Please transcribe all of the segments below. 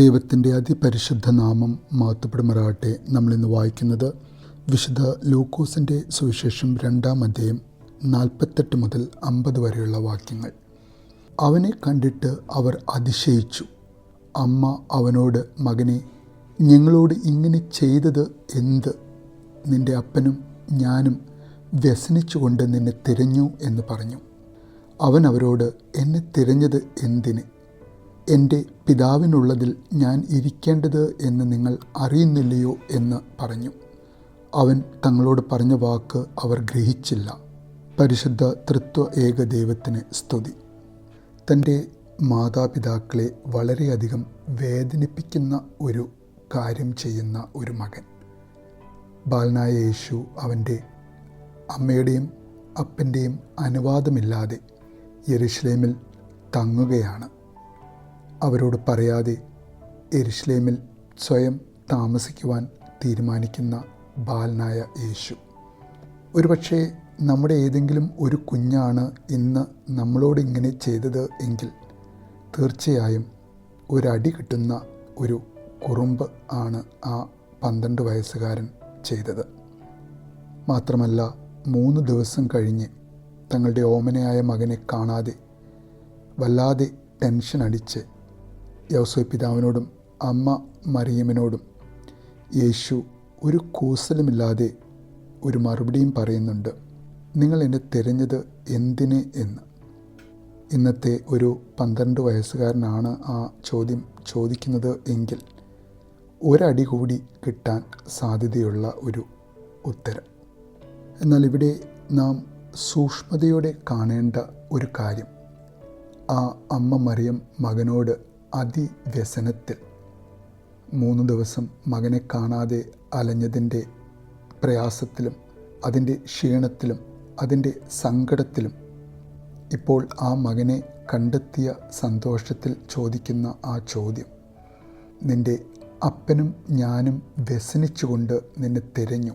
ദൈവത്തിൻ്റെ അതിപരിശുദ്ധ നാമം മഹത്വപ്പെടുമാറാകട്ടെ. നമ്മളിന്ന് വായിക്കുന്നത് വിശുദ്ധ ലൂക്കോസിൻ്റെ സുവിശേഷം 2-ാം അധ്യായം 48 മുതൽ 50 വരെയുള്ള വാക്യങ്ങൾ. അവനെ കണ്ടിട്ട് അവർ അതിശയിച്ചു. അമ്മ അവനോട്, മകനെ, ഞങ്ങളോട് ഇങ്ങനെ ചെയ്തത് എന്ത്? നിൻ്റെ അപ്പനും ഞാനും വ്യസനിച്ചുകൊണ്ട് നിന്നെ തിരഞ്ഞു എന്ന് പറഞ്ഞു. അവൻ അവരോട്, എന്നെ തിരഞ്ഞത് എന്തിന്? എൻ്റെ പിതാവിനുള്ളതിൽ ഞാൻ ഇരിക്കേണ്ടത് എന്ന് നിങ്ങൾ അറിയുന്നില്ലയോ എന്ന് പറഞ്ഞു. അവൻ തങ്ങളോട് പറഞ്ഞ വാക്ക് അവർ ഗ്രഹിച്ചില്ല. പരിശുദ്ധ തൃത്വ ഏക ദൈവത്തിന് സ്തുതി. തൻ്റെ മാതാപിതാക്കളെ വളരെയധികം വേദനിപ്പിക്കുന്ന ഒരു കാര്യം ചെയ്യുന്ന ഒരു മകൻ. ബാലനായ യേശു അവൻ്റെ അമ്മയുടെയും അപ്പൻ്റെയും അനുവാദമില്ലാതെ യെരുശലേമിൽ തങ്ങുകയാണ്. അവരോട് പറയാതെ യെരുശലേമിൽ സ്വയം താമസിക്കുവാൻ തീരുമാനിക്കുന്ന ബാലനായ യേശു. ഒരുപക്ഷെ നമ്മുടെ ഏതെങ്കിലും ഒരു കുഞ്ഞാണ് ഇന്ന് നമ്മളോട് ഇങ്ങനെ ചെയ്തത് എങ്കിൽ തീർച്ചയായും ഒരടി കിട്ടുന്ന ഒരു കുറുമ്പ് ആണ് ആ 12 വയസ്സുകാരൻ ചെയ്തത്. മാത്രമല്ല 3 ദിവസം കഴിഞ്ഞ് തങ്ങളുടെ ഓമനയായ മകനെ കാണാതെ വല്ലാതെ ടെൻഷൻ അടിച്ച് യൗസേ പിതാവിനോടും അമ്മ മറിയമിനോടും യേശു ഒരു കൂസലുമില്ലാതെ ഒരു മറുപടിയും പറയുന്നുണ്ട്. നിങ്ങൾ എന്നെ തിരഞ്ഞത് എന്തിന് എന്ന്. ഇന്നത്തെ ഒരു 12 വയസ്സുകാരനാണ് ആ ചോദ്യം ചോദിക്കുന്നത് എങ്കിൽ ഒരടി കൂടി കിട്ടാൻ സാധ്യതയുള്ള ഒരു ഉത്തരം. എന്നാൽ ഇവിടെ നാം സൂക്ഷ്മതയോടെ കാണേണ്ട ഒരു കാര്യം, ആ അമ്മ മറിയം മകനോട് അതിവ്യസനത്തിൽ 3 ദിവസം മകനെ കാണാതെ അലഞ്ഞതിൻ്റെ പ്രയാസത്തിലും അതിൻ്റെ ക്ഷീണത്തിലും അതിൻ്റെ സങ്കടത്തിലും ഇപ്പോൾ ആ മകനെ കണ്ടെത്തിയ സന്തോഷത്തിൽ ചോദിക്കുന്ന ആ ചോദ്യം, നിൻ്റെ അപ്പനും ഞാനും വ്യസനിച്ചുകൊണ്ട് നിന്നെ തിരഞ്ഞു,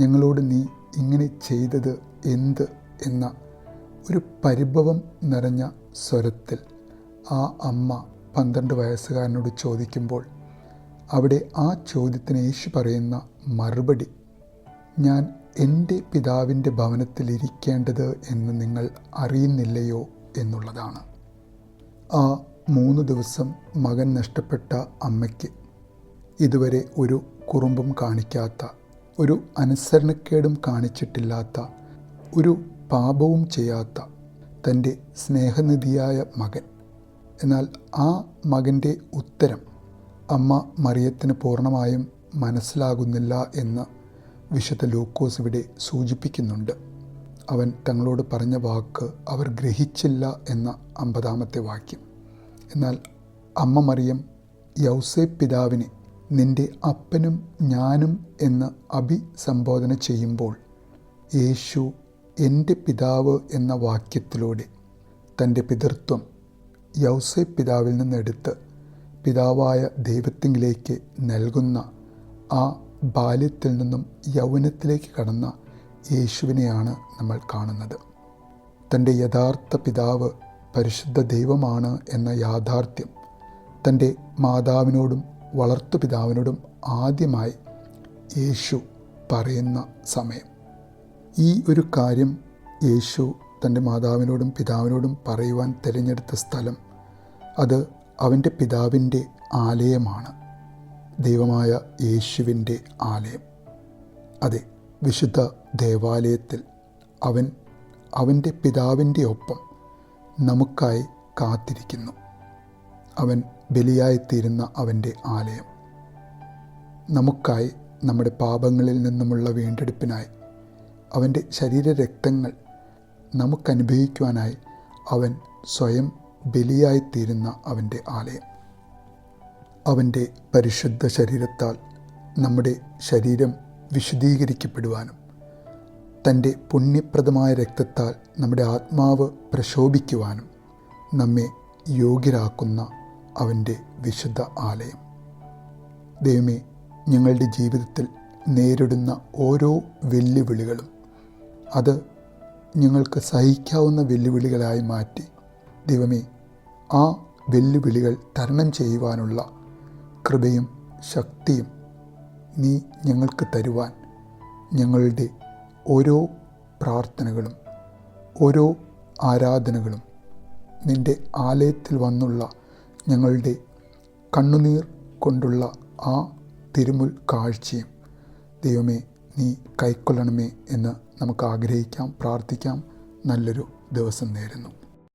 ഞങ്ങളോട് നീ ഇങ്ങനെ ചെയ്തത് എന്ത് എന്ന ഒരു പരിഭവം നിറഞ്ഞ സ്വരത്തിൽ ആ അമ്മ 12 വയസ്സുകാരനോട് ചോദിക്കുമ്പോൾ അവിടെ ആ ചോദ്യത്തിന് യേശു പറയുന്ന മറുപടി, ഞാൻ എൻ്റെ പിതാവിൻ്റെ ഭവനത്തിൽ ഇരിക്കേണ്ടത് എന്ന് നിങ്ങൾ അറിയുന്നില്ലയോ എന്നുള്ളതാണ്. ആ 3 ദിവസം മകൻ നഷ്ടപ്പെട്ട അമ്മയ്ക്ക് ഇതുവരെ ഒരു കുറുമ്പും കാണിക്കാത്ത, ഒരു അനുസരണക്കേടും കാണിച്ചിട്ടില്ലാത്ത, ഒരു പാപവും ചെയ്യാത്ത തൻ്റെ സ്നേഹനിധിയായ മകൻ. എന്നാൽ ആ മകൻ്റെ ഉത്തരം അമ്മ മറിയത്തിന് പൂർണ്ണമായും മനസ്സിലാകുന്നില്ല എന്ന് വിശുദ്ധ ലൂക്കോസ് ഇവിടെ സൂചിപ്പിക്കുന്നുണ്ട്. അവൻ തങ്ങളോട് പറഞ്ഞ വാക്ക് അവർ ഗ്രഹിച്ചില്ല എന്ന 50-ാമത്തെ വാക്യം. എന്നാൽ അമ്മ മറിയം യൗസേ പിതാവിനെ നിൻ്റെ അപ്പനും ഞാനും എന്ന് അഭിസംബോധന ചെയ്യുമ്പോൾ യേശു എൻ്റെ പിതാവ് എന്ന വാക്യത്തിലൂടെ തൻ്റെ പിതൃത്വം യൗസേ പിതാവിൽ നിന്നെടുത്ത് പിതാവായ ദൈവത്തിങ്കിലേക്ക് നൽകുന്ന ആ ബാല്യത്തിൽ നിന്നും യൗവനത്തിലേക്ക് കടന്ന യേശുവിനെയാണ് നമ്മൾ കാണുന്നത്. തൻ്റെ യഥാർത്ഥ പിതാവ് പരിശുദ്ധ ദൈവമാണ് എന്ന യാഥാർത്ഥ്യം തൻ്റെ മാതാവിനോടും വളർത്തു പിതാവിനോടും ആദ്യമായി യേശു പറയുന്ന സമയം. ഈ ഒരു കാര്യം യേശു തൻ്റെ മാതാവിനോടും പിതാവിനോടും പറയുവാൻ തിരഞ്ഞെടുത്ത സ്ഥലം അത് അവൻ്റെ പിതാവിൻ്റെ ആലയമാണ്, ദൈവമായ യേശുവിൻ്റെ ആലയം. അതെ, വിശുദ്ധ ദേവാലയത്തിൽ അവൻ്റെ പിതാവിൻ്റെ ഒപ്പം നമുക്കായി കാത്തിരിക്കുന്നു. അവൻ ബലിയായിത്തീരുന്ന അവൻ്റെ ആലയം നമുക്കായി, നമ്മുടെ പാപങ്ങളിൽ നിന്നുമുള്ള വീണ്ടെടുപ്പിനായി അവൻ്റെ ശരീരരക്തങ്ങൾ നമുക്കനുഭവിക്കുവാനായി അവൻ സ്വയം ബലിയായിത്തീരുന്ന അവൻ്റെ ആലയം. അവൻ്റെ പരിശുദ്ധ ശരീരത്താൽ നമ്മുടെ ശരീരം വിശുദ്ധീകരിക്കപ്പെടുവാനും തൻ്റെ പുണ്യപ്രദമായ രക്തത്താൽ നമ്മുടെ ആത്മാവ് പ്രശോഭിക്കുവാനും നമ്മെ യോഗ്യരാക്കുന്ന അവൻ്റെ വിശുദ്ധ ആലയം. ദൈവമേ, ഞങ്ങളുടെ ജീവിതത്തിൽ നേരിടുന്ന ഓരോ വെല്ലുവിളികളും അത് ഞങ്ങൾക്ക് സഹിക്കാവുന്ന വെല്ലുവിളികളായി മാറ്റി, ദൈവമേ, ആ വെല്ലുവിളികൾ തരണം ചെയ്യുവാനുള്ള കൃപയും ശക്തിയും നീ ഞങ്ങൾക്ക് തരുവാൻ ഞങ്ങളുടെ ഓരോ പ്രാർത്ഥനകളും ഓരോ ആരാധനകളും നിൻ്റെ ആലയത്തിൽ വന്നുള്ള ഞങ്ങളുടെ കണ്ണുനീർ കൊണ്ടുള്ള ആ തിരുമുൽ കാഴ്ചയും ദൈവമേ നീ കൈക്കൊള്ളണമേ എന്ന് നമുക്ക് ആഗ്രഹിക്കാം, പ്രാർത്ഥിക്കാം. നല്ലൊരു ദിവസം നേരുന്നു.